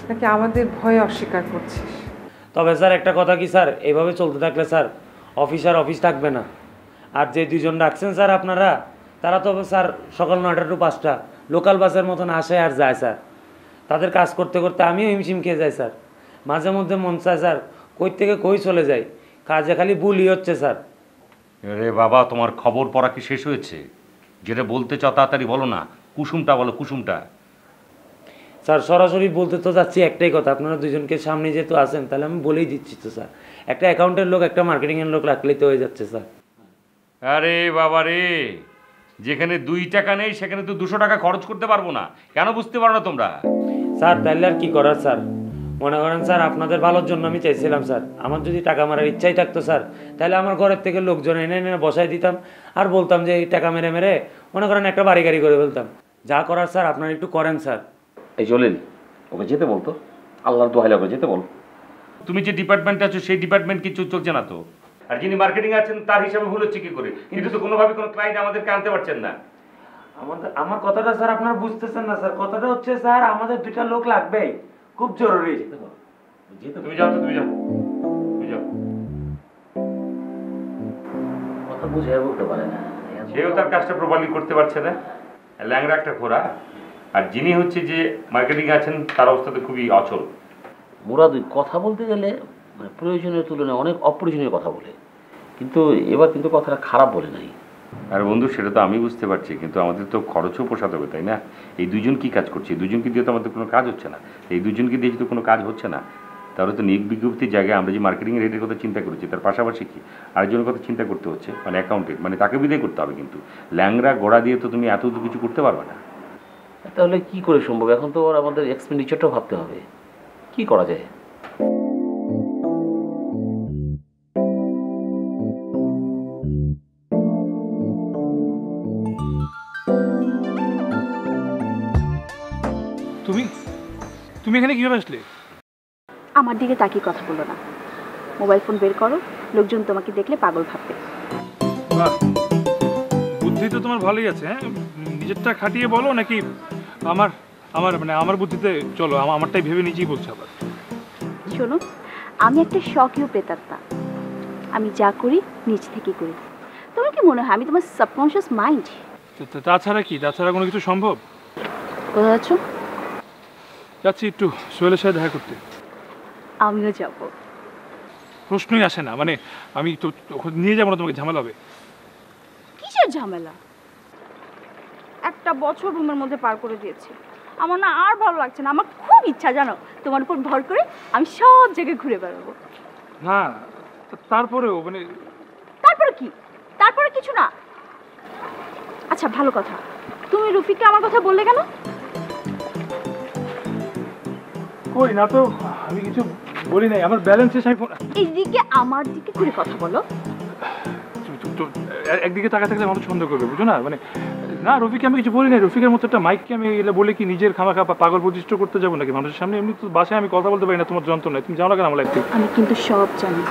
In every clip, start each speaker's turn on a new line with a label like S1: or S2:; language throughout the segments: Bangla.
S1: নাকি আমাদের ভয়ে অস্বীকার করছিস?
S2: তবে স্যার একটা কথা কি স্যার, এইভাবে চলতে থাকলে স্যার অফিস আর অফিস থাকবে না। আর যে দুজন রাখছেন স্যার আপনারা, তারা তো স্যার সকাল 9টা টু 5টা লোকাল বাসের মতন আসে আর যায় স্যার। তাদের কাজ করতে করতে আমিও হিমশিম খেয়ে যাই স্যার। মাঝে মধ্যে মন চায় স্যার কই থেকে কই চলে যাই, কাজে খালি ভুলই হচ্ছে স্যার।
S3: রে বাবা, তোমার খবর পড়া কি শেষ হয়েছে? যেটা বলতে চাও তাড়াতাড়ি বলো না, কুসুমটা বলো, কুসুমটা।
S2: স্যার সরাসরি বলতে তো যাচ্ছি একটাই কথা, আপনারা দুজনকে সামনে যেহেতু আছেন তাহলে আমি বলেই দিচ্ছি তো স্যার, একটা অ্যাকাউন্টের লোক একটা মার্কেটিংয়ের লোক রাখলেই তো হয়ে যাচ্ছে স্যার।
S3: আরে বাবা রে, যেখানে 2 টাকা নেই সেখানে তো 200 টাকা খরচ করতে পারবো না। কেন বুঝতে পারো না তোমরা?
S2: স্যার তাইলে আর কি করার স্যার, মনে করেন স্যার আপনাদের ভালোর জন্য আমি চাইছিলাম স্যার। আমার যদি টাকা মারার ইচ্ছাই থাকতো স্যার, তাহলে আমার ঘরের থেকে লোকজন এনে এনে বসাই দিতাম আর বলতাম যে এই টাকা মেরে মেরে মনে করেন একটা বাড়ি গাড়ি করে ফেলতাম। যা করার স্যার আপনারা একটু করেন স্যার।
S4: এই চলেন, ওকে যেতে বলতো, আল্লাহর দোহাই লাগে যেতে বল।
S3: তুমি যে ডিপার্টমেন্টে আছো সেই ডিপার্টমেন্ট কিছু চলছে না তো। আর যিনি মার্কেটিং আছেন তার হিসাবে ভুল হচ্ছে কি করে? কিন্তু তো কোনোভাবে কোনো ক্লায়েন্ট আমাদেরকে আনতে পারছেন না।
S2: আমার কথাটা স্যার আপনারা বুঝতেছেন না স্যার। কথাটা হচ্ছে স্যার আমাদের 2টা লোক লাগবেই, খুব জরুরি।
S3: তুমি যাও তো, তুমি যাও, তুমি যাও।
S4: কথা বুঝে বলতে পারে না,
S3: সেও তার কাজটা প্রপারলি করতে পারছে না, ল্যাংড়া একটা ঘোড়া। আর যিনি হচ্ছে যে মার্কেটিং আছেন তার অবস্থা তো খুবই অচল।
S4: মুরাদ কথা বলতে গেলে মানে প্রয়োজনের তুলনায় অনেক অপ্রয়োজনীয় কথা বলে, কিন্তু এবার কিন্তু কথাটা খারাপ বলে নাই।
S3: আর বন্ধু সেটা তো আমি বুঝতে পারছি, কিন্তু আমাদের তো খরচও পোষাতে হবে, তাই না? এই দুজন কি কাজ করছে? এই দুজনকে দিয়ে তো আমাদের কোনো কাজ হচ্ছে না। এই দুজনকে দিয়ে যদি কোনো কাজ হচ্ছে না, তাহলে তো নিয়োগ বিজ্ঞপ্তির জায়গায় আমরা যে মার্কেটিং রেটের কথা চিন্তা করেছি তার পাশাপাশি কি আরেকজনের কথা চিন্তা করতে হচ্ছে, মানে অ্যাকাউন্টেন্ট, মানে তাকে বিদায় করতে হবে। কিন্তু ল্যাংড়া গোড়া দিয়ে তো তুমি এত কিছু করতে পারবে না।
S4: তাহলে কি করে সম্ভব? এখন তো আমাদের এক্সপেন্ডিচারটাও ভাবতে হবে, কি করা যায়?
S5: তুমি তুমি এখানে কিভাবে আসলে?
S6: আমার দিকে তাকিয়ে কথা বলো না, মোবাইল ফোন বের করো, লোকজন তোমাকে দেখলে পাগল ভাববে।
S5: বাহ, বুদ্ধি তো তোমার ভালোই আছে। হ্যাঁ, নিজেরটা খাটিয়ে বলো নাকি আমার আমার মানে আমার বুদ্ধিতে চলো? আমারটাই ভেবে নিজেই বলছো আবার।
S6: শোনো, আমি একটা স্বকীয় প্রেতাত্মা, আমি যা করি নিজ থেকে করি। তোমার কি মনে হয় আমি তোমার সাবকনশিয়াস মাইন্ড?
S5: তাছাড়া কি, তাছাড়া কোনো কিছু সম্ভব?
S6: কোথায় যাচ্ছ?
S5: যাচ্ছি একটু সোহেলের সাথে দেখা করতে।
S6: আমিও যাবো।
S5: প্রশ্নই আসে না, মানে আমি তো নিয়ে যাবো না, তোমাকে ঝামেলা হবে।
S6: কিসের ঝামেলা? একটা বছর রুমের মধ্যে পার করে দিয়েছি, আমার না আর ভালো লাগছে না। আমার খুব ইচ্ছা জানো তোমার উপর ভর করে আমি সব জায়গায় ঘুরে বেড়াবো।
S5: না তারপরেও মানে
S6: তারপরে কি? তারপরে কিছু না। আচ্ছা ভালো কথা, তুমি রফিককে আমার কথা বললে কেন?
S5: কই না তো, আমি কিছু বলি নাই। আমার ব্যালেন্স শেষ। আমি
S6: এইদিকে আমার দিকে ঘুরে কথা বলো।
S5: একদিকে তাকা থাকলে মানুষ সন্দেহ করবে, বুঝো না? মানে না, রফিককে আমি কিছু বলি নাই। রফিকের মতো একটা মাইককে আমি এলে বলে কি নিজের খামাখা পাগল প্রতিষ্ঠা করতে যাবো নাকি মানুষের সামনে? এমনি তো বাসায় আমি কথা বলতে পারি না, তোমার যন্ত্রণায়। তুমি জানো না কেন আমার লাইফ থেকে?
S6: আমি কিন্তু সব জানি।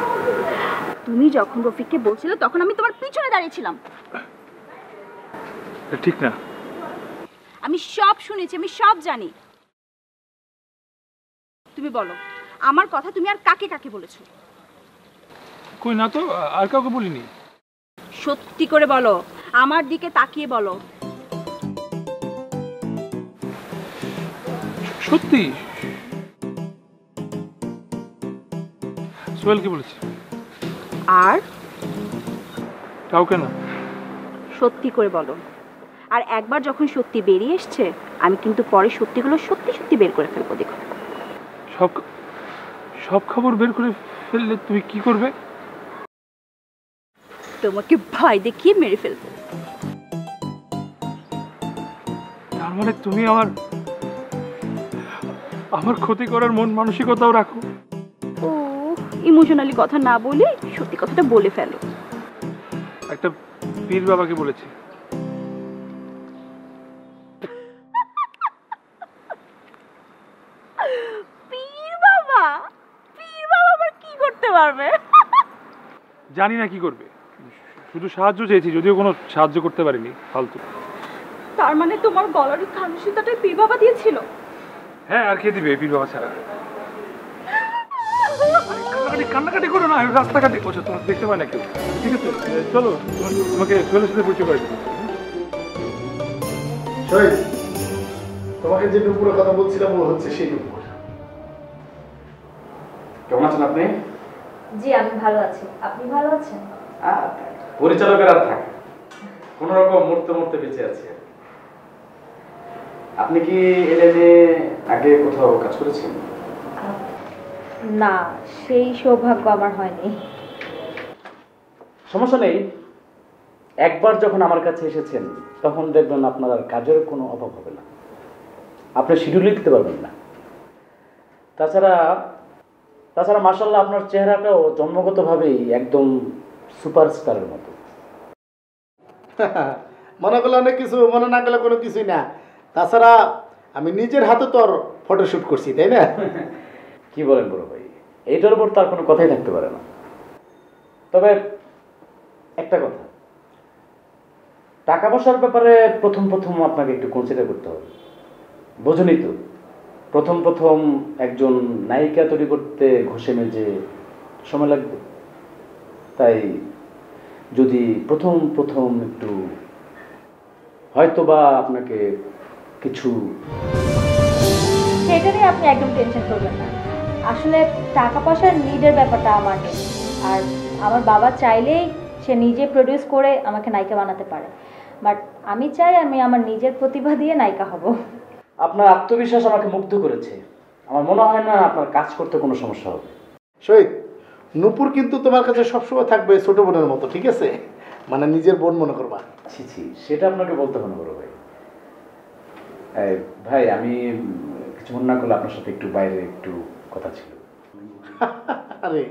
S6: তুমি যখন রফিককে বলছিলে তখন আমি তোমার পিছনে দাঁড়িয়েছিলাম।
S5: ঠিক না?
S6: আমি সব শুনেছি, আমি সব জানি। তুমি বলো আমার কথা তুমি আর কাকে কাকে বলেছো?
S5: কই না তো, আর কাউকে বলিনি।
S6: সত্যি করে বলো, আমার দিকে তাকিয়ে বলো।
S5: সত্যি? সোহেল কি বলেছে?
S6: আর
S5: কাউকে না।
S6: সত্যি করে বলো। আর একবার যখন সত্যি বেরিয়ে এসছে আমি কিন্তু পরে সত্যিগুলো সত্যি সত্যি বের করে ফেলবো। দেখো
S5: সব সব খবর বের করে ফেললে তুমি কি করবে?
S6: তোমাকে ভয় দেখিয়ে মেরে ফেলবো।
S5: তার মানে তুমি আমার আমার ক্ষতি করার মন মানসিকতাও রাখো?
S6: ও ইমোশনালি কথা না বলে সত্যি কথাটা বলে ফেলো।
S5: একটা পীর বাবাকে বলেছি।
S6: পীর বাবা? পীর বাবা আবার কি করতে পারবে?
S5: জানি না কি করবে, শুধু সাহায্য চেয়েছি, যদিও কোনো সাহায্য করতে পারিনি। ফালতু।
S6: তার মানে তোমার গলার খানুসিতাটাই পীর বাবা দিয়েছিল?
S5: হ্যাঁ আর কে দিবে পীর বাবা ছাড়া? কান্নাকাটি করো না, রাস্তাঘাটে বসে তোমার দেখতে পাই না কেউ। ঠিক আছে চলো, তোমাকে সোহেলের সাথে পরিচয় করে দেবো।
S7: তোমাকে যে নুপুরের কথা বলছিলাম ও হচ্ছে সেই নুপুর। কেমন আছেন আপনি?
S8: জি আমি ভালো আছি, আপনি ভালো আছেন?
S7: পরিচালকের আর থাকে কোন রকম মরতে মরতে বেঁচে আছে। আপনি কি এলাইনে আগে কোথাও কাজ করেছেন?
S8: না, সেই সৌভাগ্য আমার হয়নি।
S7: সমস্যা নেই, একবার যখন আমার কাছে এসেছেন তখন দেখবেন আপনার আর কাজের কোনো অভাব হবে না, আপনি শিডিউল লিখতে পারবেন না। তাছাড়া মাশাআল্লাহ আপনার চেহারাটাও জন্মগতভাবেই একদম সুপারস্টারের মতো।
S9: মনে করলে অনেক কিছু, মনে না করলে কোনো কিছুই না। তাছাড়া আমি নিজের হাতে তো আর ফটোশ্যুট করছি, তাই না?
S7: কি বলেন বড় ভাই, এইটার উপর তার কোনো কথাই থাকতে পারে না। তবে একটা কথা, টাকা পয়সার ব্যাপারে প্রথম আপনাকে একটু কনসিডার করতে হবে। বোঝেনই তো, প্রথম একজন নায়িকা তৈরি করতে ঘষে মেজে সময় লাগবে। তাই যদি প্রথম একটু হয়তোবা আপনাকে কিছু,
S8: সেটা নিয়ে আপনি একদম টেনশন করবেন না। আসলে টাকা পয়সার নিডের ব্যাপারটা আমার নেই, আর আমার বাবা চাইলেই সে নিজে প্রডিউস করে আমাকে নায়িকা বানাতে পারে। বাট আমি চাই আমি আমার নিজের প্রতিভা দিয়ে নায়িকা হব।
S7: আপনার আত্মবিশ্বাস আমাকে মুগ্ধ করেছে। আমার মনে হয় না আপনার কাজ করতে কোনো সমস্যা হবে।
S9: শহীদ, নূপুর কিন্তু তোমার কাছে সবসময় থাকবে ছোট বোনের মতো, ঠিক আছে? মানে নিজের বোন মনে করবা।
S7: ছি, সেটা আপনাকে বলতে হবে না বড় ভাই। ভাই আমি কিছু মনে না করলে আপনার সাথে একটু বাইরে একটু কথা ছিল।
S9: আরে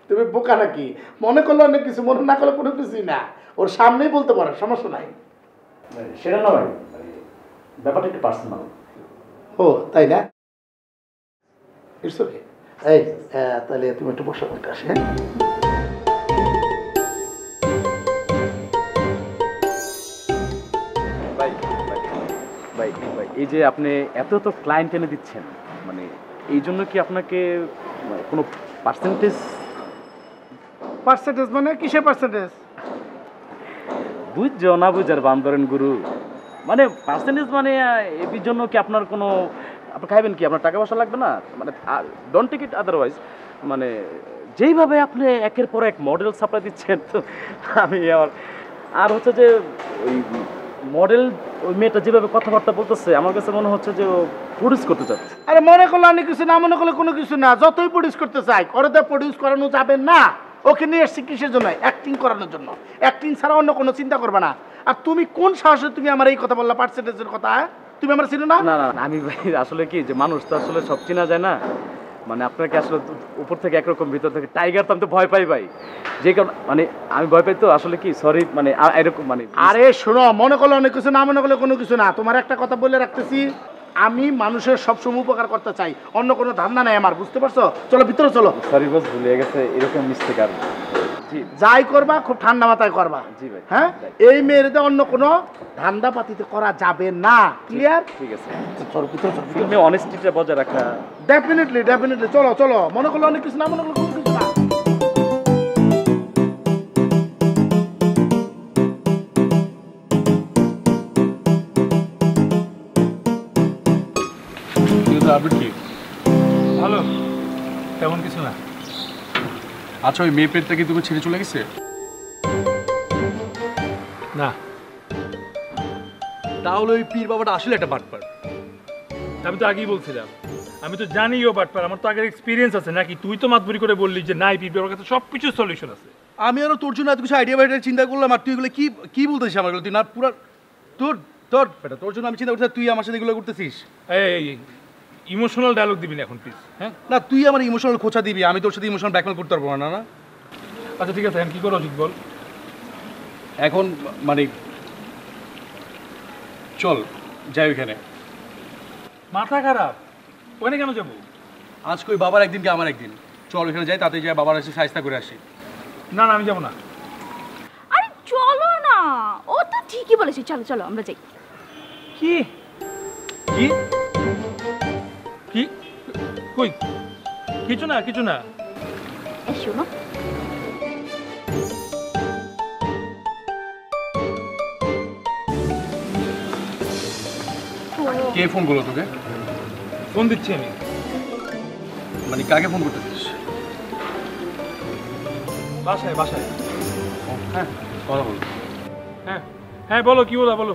S9: তুমি বোকা নাকি? মনে করলে অনেক কিছু, মনে না করলে কোনো কিছুই না। ওর সামনেই বলতে পারো, সমস্যা নাই।
S7: সেটা না ভাই, ব্যাপারটা একটু পার্সোনাল।
S9: ও তাই না? It's okay. এই তাহলে তুমি একটু বসে পড়তে আসে। হ্যাঁ
S7: ভাই, এই যে আপনি এত ক্লায়েন্ট এনে দিচ্ছেন, মানে এই জন্য কি আপনাকে কোনো পার্সেন্টেজ
S9: মানে কিসের পার্সেন্টেজ?
S7: বুঝছো না বুঝার বান ধরেন গুরু, মানে পার্সেন্টেজ মানে এর জন্য কি আপনার কোনো, আপনি খাইবেন কি, আপনার টাকা পয়সা লাগবে না, মানে ডোন্ট টেক ইট আদারওয়াইজ। মানে যেইভাবে আপনি একের পর এক মডেল সাপ্লাই দিচ্ছেন, তো আমি আর হচ্ছে যে ওই মডেল, ওই মেয়েটা যেভাবে কথাবার্তা বলতেছে আমার কাছে মনে হচ্ছে যে ও প্রডিউস করতে চাচ্ছে।
S9: আরে মনে করলে অনেক কিছু না, মনে করলে কোনো কিছু না। যতই প্রডিউস করতে চাই, ওরে তো প্রডিউস করানো যাবে না। ওকে নিয়ে এসছি কিসের জন্য? অ্যাক্টিং করানোর জন্য। অ্যাক্টিং ছাড়া অন্য কোনো চিন্তা করবে না। আর তুমি কোন সাহসে তুমি আমার এই কথা বললা, পার্সেন্টেজের কথা? তুমি আমার চিনো না?
S7: না আমি ভাই আসলে কি যে মানুষ তো আসলে সব চেনা যায় না। মানে আপনাকে আসলে উপর থেকে একরকম, ভিতর থেকে টাইগার, তো আমি তো ভয় পাই ভাই। যে কারণ মানে আমি ভয় পাই তো আসলে কি, সরি মানে এরকম মানে।
S9: আরে শোনো, মনে করলে অনেক কিছু না, মনে করলে কোনো কিছু না। তোমার একটা কথা বলে রাখতেছি, আমি মানুষের সবসময় উপকার করতে চাই, অন্য কোনো ধান্দা নাই আমার, বুঝতে পারছো? চলো ভিতরে চলো।
S7: সরি বস, ভুলে গেছে, এরকম মিস্টেক আর
S9: যাই করবা খুব ঠান্ডা মাথায় করবা।
S7: জি ভাই।
S9: হ্যাঁ, এই মেয়েদের অন্য কোনো ধান্দা পাতিতে করা যাবে না। ক্লিয়ার?
S7: ঠিক আছে।
S9: চলো ভিতরে চলো।
S7: ফিল্মে অনেস্টিটা বজায় রাখা।
S9: ডেফিনেটলি চলো। মনে করলে অনেক কিছু না, মনে করলে কোনো কিছু না।
S5: ভালো, তেমন কিছু না।
S10: আচ্ছা, ওই মেয়ে পেটটা কি তুমি ছেড়ে চলে গেছে?
S5: না,
S10: তাহলে ওই পীর বাবাটা আসলে একটা বাটপার।
S5: আমি তো আগেই বলছিলাম, আমি তো জানি ও বাটপার, আমার তো আগের এক্সপিরিয়েন্স আছে নাকি? তুই তো মাতবুরি করে বললি যে নাই, পীর বাবার কাছে সব কিছু সলিউশন আছে।
S10: আমি আরো তোর জন্য এত কিছু আইডিয়া চিন্তা করলাম, আর তুই এগুলো কি বলতেছিস আমার? তুই না পুরো তোর জন্য আমি চিন্তা করছি, তুই আমার সাথে এগুলো করতেছিস।
S5: এই ইমোশনাল ডায়লগ দিবি না এখন প্লিজ। হ্যাঁ
S10: না, তুই আমার ইমোশনাল খোঁচা দিবি, আমি তোর সাথে ইমোশনাল ব্ল্যাকমেল করতে পারবো না।
S5: আচ্ছা ঠিক আছে, এখন কি করা উচিত বল?
S10: এখন মানে চল যাই ওইখানে।
S5: মাথা খারাপ, ওখানে কেন যাবো?
S10: আজকে ওই বাবার একদিন কি আমার একদিন, চল ওইখানে যাই, তাতে যাই বাবার এসে সাহায্য করে আসি।
S5: না আমি যাবো না।
S6: আরে চলো না, ও তো ঠিকই বলেছে, চলো আমরা যাই।
S5: কি কই কিছু না কিছু না।
S6: এই শোনো,
S10: কে ফোন করলো তোকে?
S5: ফোন দিচ্ছি আমি।
S10: মানে কাকে ফোন করতেছিস?
S5: বাসায় বাসায়।
S10: হ্যাঁ কথা বল।
S5: হ্যাঁ হ্যাঁ বলো, কি বলো বলো।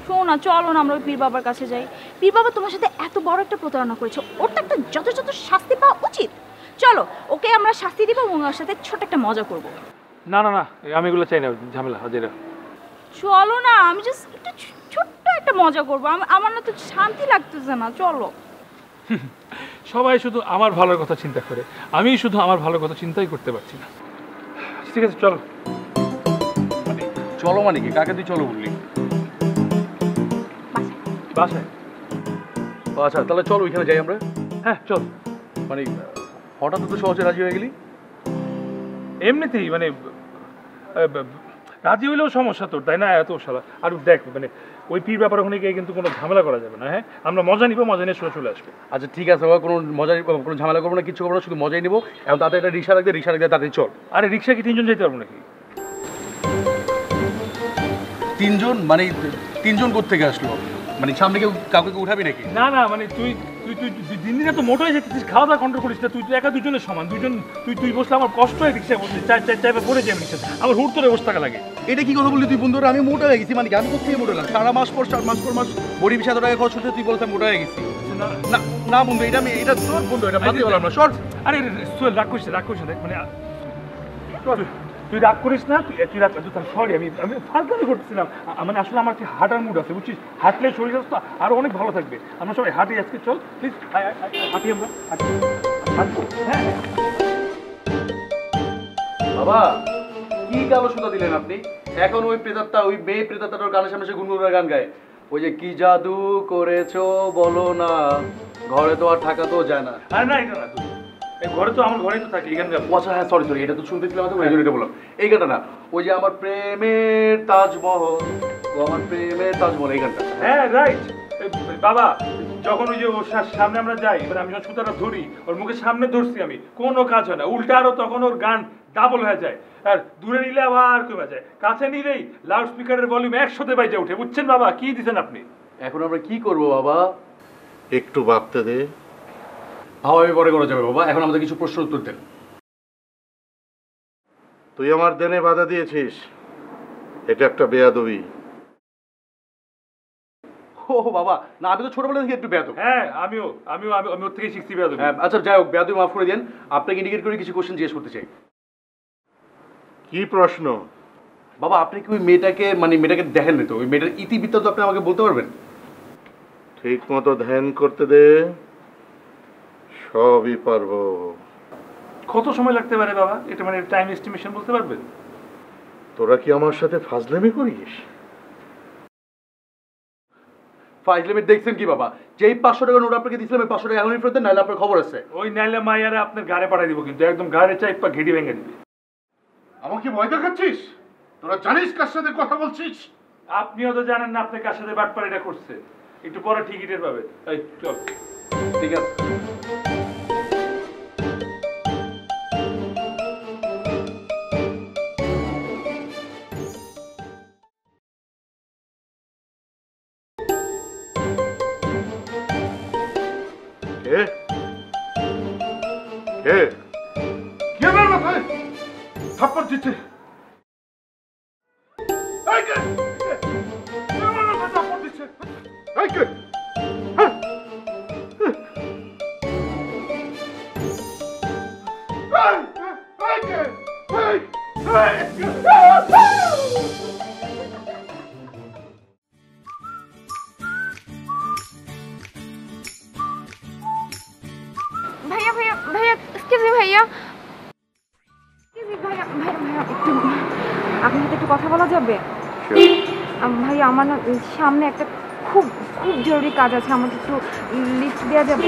S6: শোনো না, চলো না আমরা ওই পীর বাবার কাছে যাই। পীর বাবা তোমার সাথে এত বড় একটা প্রতারণা করেছে, ওর তো একটা যথাযথ শাস্তি পাওয়া উচিত। চলো ওকে আমরা শাস্তি দিব এবং ওর সাথে ছোট একটা মজা করব।
S5: না না না, আমি এগুলো চাই না, ঝামেলা হাজিরা।
S6: চলো না, আমি জাস্ট একটা ছোট্ট একটা মজা করবো। আমার না তো শান্তি লাগতেছে না, চলো।
S5: সবাই শুধু আমার ভালোর কথা চিন্তা করে, আমি শুধু আমার ভালোর কথা চিন্তাই করতে পারছি না। ঠিক আছে চলো।
S10: মানে চলো মানে কি? কাকে তুই চলো বললি?
S5: বাসায়।
S10: আচ্ছা তাহলে চলো ওইখানে যাই আমরা।
S5: হ্যাঁ চল।
S10: মানে হঠাৎ তো সহজে রাজি হয়ে গেলি?
S5: এমনিতেই মানে রাজি হইলেও সমস্যা তোর, তাই না? এত সালা। আর দেখ মানে ওই পীর ব্যাপার ওখানে গিয়ে কিন্তু কোনো ঝামেলা করা যাবে না। হ্যাঁ আমরা মজা নিবো, মজা নিয়ে চলে আসবে।
S10: আচ্ছা ঠিক আছে বাবা, কোনো মজা কোনো ঝামেলা করবো না, কিছু করবো না, শুধু মজাই নিবো। এখন তাতে একটা রিক্সা রাখতে তাড়াতাড়ি চল।
S5: আরে রিক্সা কি 3 জন যেতে পারবো নাকি?
S10: 3 জন? মানে 3 জন কোত্থেকে আসলো? মানে সামনে কেউ কাউকে উঠাবি নাকি?
S5: না না, মানে তুই তুই তুই দিন দিনে তো মোটো হয়ে যেতেছিস, খাওয়া দাওয়া কন্ট্রোল করিস না। তুই একা দুজনের সমান, দুজন তুই বসলে আমার কষ্ট হয় রিক্সায় বসে, চাইপা পড়ে যাই রিক্সাতে, আমার হুড় তোরে বসে থাকা লাগে।
S10: এটা কি কথা বললি তুই বন্ধুরা? আমি মোটা হয়ে গেছি মানে কি? আমি কোথেকে মোটা হলাম? 4 মাস পর 4 মাস পর মাস বড়ি 20,000 টাকা খরচ হচ্ছে, তুই বলতে মোটা হয়ে গেছি? না না বন্ধু, এটা তোর বন্ধু, এটা বাদ দিয়ে বললাম না। শর্ট।
S5: আরে সোহেল রাগ করিস না দেখ, মানে তুই রাগ করিস না, তুই রাগ করিস। সরি, আমি ফালতু করতেছিলাম। মানে আসলে আমার কি হাঁটার মুড আছে বুঝছিস, হাঁটলে শরীর স্বাস্থ্য আরো অনেক ভালো থাকবে। আমরা সবাই হাঁটি আজকে, চল প্লিজ হাঁটি আমরা। হ্যাঁ
S10: বাবা কি গালো সুতা দিলেন আপনি? এখন ওই প্রেতাত্মা, ওই মেয়ে প্রেতাত্মাটার গানের সামনে সে গুনগুনের গান গায়, ওই যে কি জাদু করেছো বলো না, ঘরে তো আর থাকা তো যায় না।
S5: আরে না, এটা না, তুই এই ঘরে তো আমার ঘরেই তো থাকি, এখানে গাবো।
S10: আচ্ছা হ্যাঁ সরি, এটা তো শুনতেছিলাম, ওই জন্য এটা বললাম। এই গানটা না, ওই যে আমার প্রেমের তাজমহল, ও আমার প্রেমের তাজমহল, এই গানটা।
S5: হ্যাঁ রাইট। বাবা যখন ওই যে ওর সামনে আমরা যাই, এবার আমি যখন সুতাটা ধরি, ওর মুখের সামনে ধরছি আমি, কোনো কাজ হয় না, উল্টা আরো তখন ওর গান ডাবল হয়ে যায়। আর দূরে নিলে আবার কমে যায়, কাছে নিলেই লাউড স্পিকারের ভলিউম 100-তে বাইজে ওঠে। বুঝছেন বাবা, কি দিচ্ছেন আপনি?
S10: এখন আমরা কি করবো বাবা? একটু ভাবতে দে। ভাবাবে পরে করা যাবে বাবা, এখন আমাদের কিছু প্রশ্ন উত্তর দেন।
S11: তুই আমার দেনে বাধা দিয়েছিস, এটা একটা বেয়াদবি।
S10: ও বাবা না, আমি তো ছোটবেলা থেকে একটু বেয়াদব।
S5: হ্যাঁ আমিও ওর থেকে শিখছি বেয়াদবি।
S10: হ্যাঁ আচ্ছা যাই হোক, বেয়াদবি মাফ করে দেন। আপনাকে ইন্ডিকেট করে কিছু কোশ্চেন জিজ্ঞেস করতে চাই।
S11: কি প্রশ্ন?
S10: বাবা আপনি কি ওই মেয়েটাকে, মানে মেয়েটাকে দেখেন না তো? ওই মেয়েটার ইতিবৃত্তান্ত আপনি আমাকে বলতে পারবেন?
S11: ঠিক মতো ধ্যান করতে দে, সবই পারবো।
S5: কত সময় লাগতে পারে বাবা? এটা মানে টাইম এস্টিমেশন বলতে পারবেন?
S11: তোরা কি আমার সাথে ফাজলামি করিস?
S10: ফাইজলামি দেখছেন কি বাবা? যেই 500 টাকা নোট আপনাকে দিয়েছিলাম, ওই 500 টাকা এখনই ফেরত দেন, নাহলে আপনার খবর আছে।
S5: ওই নাইলে মাইয়ারে আপনার গাড়ে পাঠাই দিব, কিন্তু একদম গাড়ে চাইপা ঘেড়ি ভেঙে দিবে।
S11: আমাকে ভয় দেখাচ্ছিস? তোরা জানিস কার সাথে কথা বলছিস?
S5: আপনিও তো জানেন না আপনি কার সাথে বাটপাড়িটা করছে। একটু পরে টিকিটের পাবে। এই চল।
S10: ঠিক আছে।
S11: কে কে কে আমার মাথায় থাপ্পড় দিচ্ছে? এই কে? কে আমার মাথায় থাপ্পড় দিচ্ছে? এই কে? হ্যাঁ? এই কে?
S12: ভাইয়া ভাইয়া ভাইয়া এক্সকিউজ মি ভাইয়া, ভাইয়া ভাইয়া ভাইয়া একটু আপনার সাথে একটু কথা বলা যাবে? ভাইয়া আমার না সামনে একটা খুব খুব জরুরি কাজ আছে, আমাকে একটু লিফট দেওয়া যাবে?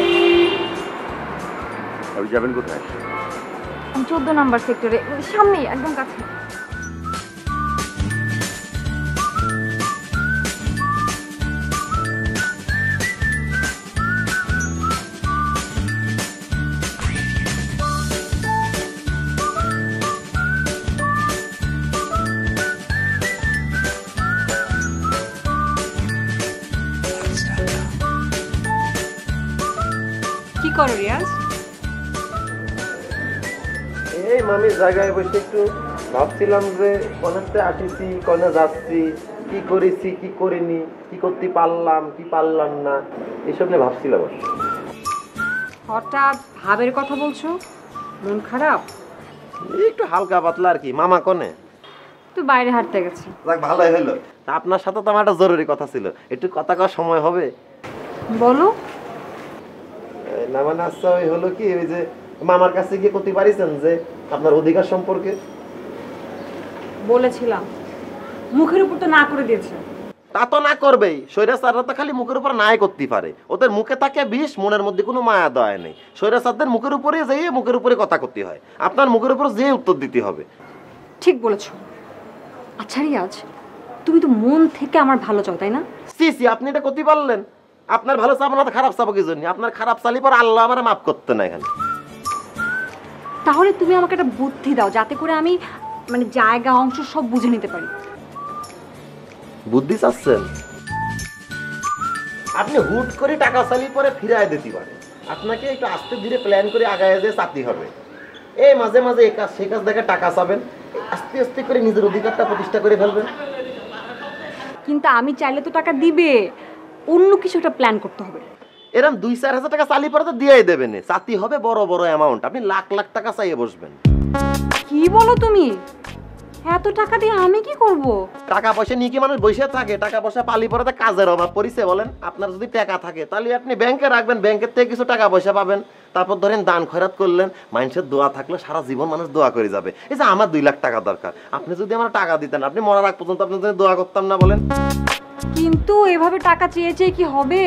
S3: আপনি যাবেন কোথায়?
S12: 14 নাম্বার সেক্টরে, সামনেই একদম কাছে।
S13: করো রিয়াজ?
S14: এই মামি জায়গায় বসে একটু ভাবছিলাম যে কোনাতে আসিছি কোনে যাচ্ছি, কি করেছি কি করিনি, কি করতে পারলাম কি পারলাম না, এসব নিয়ে ভাবছিলাম।
S13: হঠাৎ ভাবের কথা বলছো, মন খারাপ?
S14: একটু হালকা পাতলা আর কি। মামা কোনে?
S13: তুই বাইরে হাঁটতে গেছে।
S14: যাক ভালোই হলো। তা আপনার সাথে তো আমার একটা জরুরি কথা ছিল, একটু কথা কওয়ার সময় হবে?
S13: বলো।
S14: না মানে আচ্ছা ওই হলো কি, ওই যে মামার কাছে গিয়ে করতে পারিছেন যে আপনার অধিকার সম্পর্কে?
S13: বলেছিলাম, মুখের উপর তো না করে দিয়েছে।
S14: তা তো না করবেই, স্বৈরাচাররা তো খালি মুখের উপর নাই করতে পারে, ওদের মুখে থাকে বিষ, মনের মধ্যে কোনো মায়া দয়া নেই। স্বৈরাচারদের মুখের উপরে যেয়ে মুখের উপরে কথা করতে হয়, আপনার মুখের উপর যেয়ে উত্তর দিতে হবে।
S13: ঠিক বলেছো। আচ্ছা রিয়াজ, তুমি তো মন থেকে আমার ভালো চাও তাই না?
S14: সি সি, আপনি এটা করতে পারলেন? আপনার ভালো চাবো না তো খারাপ চাবো কি জন্য? আপনার খারাপ চালি পর আল্লাহ আমার মাফ করতে না এখানে।
S13: তাহলে তুমি আমাকে একটা বুদ্ধি দাও যাতে করে আমি মানে জায়গা অংশ সব বুঝে নিতে পারি।
S14: বুদ্ধি চাচ্ছেন? আপনি হুট করে টাকা চালি পরে ফিরায় দিতে পারেন, আপনাকে একটু আস্তে ধীরে প্ল্যান করে আগায় যেয়ে চাতে হবে। এই মাঝে মাঝে এই কাজ সেই কাজ দেখে টাকা চাবেন, আস্তে আস্তে করে নিজের অধিকারটা প্রতিষ্ঠা করে ফেলবেন।
S13: কিন্তু আমি চাইলে তো টাকা দিবে, অন্য কিছু একটা প্ল্যান করতে হবে।
S14: এরকম 2-4 হাজার টাকা চালি পরে তো দিয়েই দেবেন, চাতি হবে বড় বড় অ্যামাউন্ট, আপনি লাখ লাখ টাকা চাইয়ে বসবেন।
S13: কি বলো তুমি? এত টাকা দিয়ে আমি কি করব?
S14: টাকা পয়সা নিয়ে কি মানুষ বসে থাকে? টাকা পয়সা পালি পরে তো কাজের অভাব পড়িছে বলেন? আপনার যদি টাকা থাকে তাহলে আপনি ব্যাংকে রাখবেন, ব্যাংকের থেকে কিছু টাকা পয়সা পাবেন, তারপর ধরেন দান খয়রাত করলেন, মানুষের দোয়া থাকলে সারা জীবন মানুষ দোয়া করে যাবে। এই যে আমার 2 লাখ টাকা দরকার, আপনি যদি আমার টাকা দিতেন, আপনি মরার আগ পর্যন্ত আপনার জন্য দোয়া করতাম না বলেন?
S13: কিন্তু এভাবে টাকা চেয়ে চেয়ে কি হবে?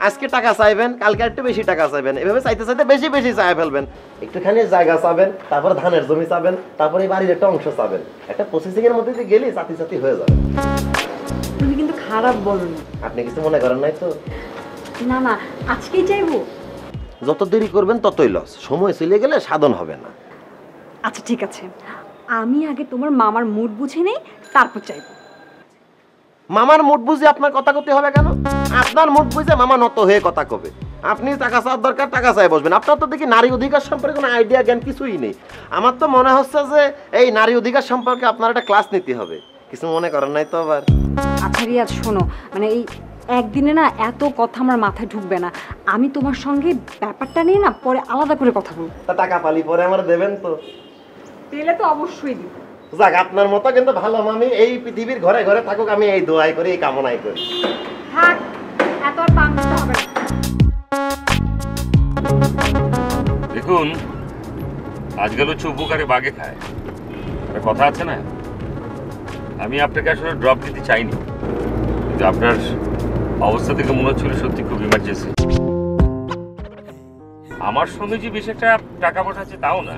S14: আজকে টাকা চাইবেন, কালকে একটু বেশি টাকা চাইবেন, এভাবে চাইতে চাইতে বেশি বেশি চাই ফেলবেন। একটুখানি জায়গা চাবেন, তারপর ধানের জমি চাবেন, তারপরে বাড়ির একটা অংশ চাবেন, একটা প্রসেসিং এর মধ্যে দিয়ে গেলে চাতি চাতি হয়ে যাবে।
S13: তুমি কিন্তু খারাপ বলনি।
S14: আপনি কিছু মনে করেন নাই তো?
S13: না না, আজকেই চাইবো।
S14: যত দেরি করবেন ততই লস, সময় চলে গেলে সাধন হবে না।
S13: আচ্ছা ঠিক আছে, আমি আগে তোমার মামার মুড বুঝে নেই, তারপর চাইবো।
S14: মামার মুড বুঝে আপনার কথা করতে হবে কেন? আপনার মুড বুঝে মামা নত হয়ে কথা কবে। আপনি টাকা চাওয়ার দরকার, টাকা চাই বসবেন। আপনার তো দেখি নারী অধিকার সম্পর্কে কোনো আইডিয়া জ্ঞান কিছুই নেই। আমার তো মনে হচ্ছে যে এই নারী অধিকার সম্পর্কে আপনার একটা ক্লাস নিতে হবে। কিছু মনে করেন নাই তো আবার?
S13: আচ্ছা রিয়াজ শোনো, মানে এই একদিনে না এত কথা আমার মাথায় ঢুকবে না। আমি তোমার সঙ্গে ব্যাপারটা নিয়ে না পরে আলাদা করে কথা বলবো।
S14: তা টাকা পালি পরে আমার দেবেন তো?
S13: পেলে তো অবশ্যই দিব।
S14: যাক, আপনার মতো কিন্তু ভালো মামি এই পৃথিবীর ঘরে ঘরে থাকুক, আমি এই দোয়াই করি, এই কামনাই করি।
S13: থাক, এত আর পাঙ্গতে হবে না।
S3: দেখুন, আজকাল হচ্ছে উপকারে বাগে খায়, একটা কথা আছে না? আমি আপনাকে আসলে ড্রপ দিতে চাইনি, কিন্তু আপনার অবস্থা থেকে মনে হচ্ছিল সত্যি খুব ইমার্জেন্সি। আমার সঙ্গে যে বেশ একটা টাকা পয়সা আছে তাও না,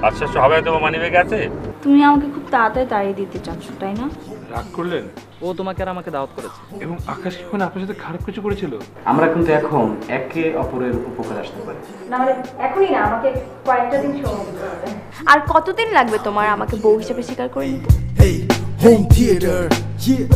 S3: 500 হবে হয়তো মানি ব্যাগে আছে।
S6: তুমি আমাকে খুব তাড়াতাড়ি তাড়িয়ে দিতে চাচ্ছ তাই না?
S5: রাগ করলেন?
S7: ও তোমাকে আর আমাকে দাওয়াত করেছে।
S5: এবং আকাশ কি মানে আপনার সাথে খারাপ কিছু করেছিল?
S15: আমরা কিন্তু এখন একে অপরের উপকার আসতে পারি।
S8: না মানে এখনই না, আমাকে কয়েকটা দিন সময় দিতে হবে।
S6: আর কতদিন লাগবে তোমার আমাকে বউ হিসেবে স্বীকার করে নিতে?
S16: Hey, home theater, yeah.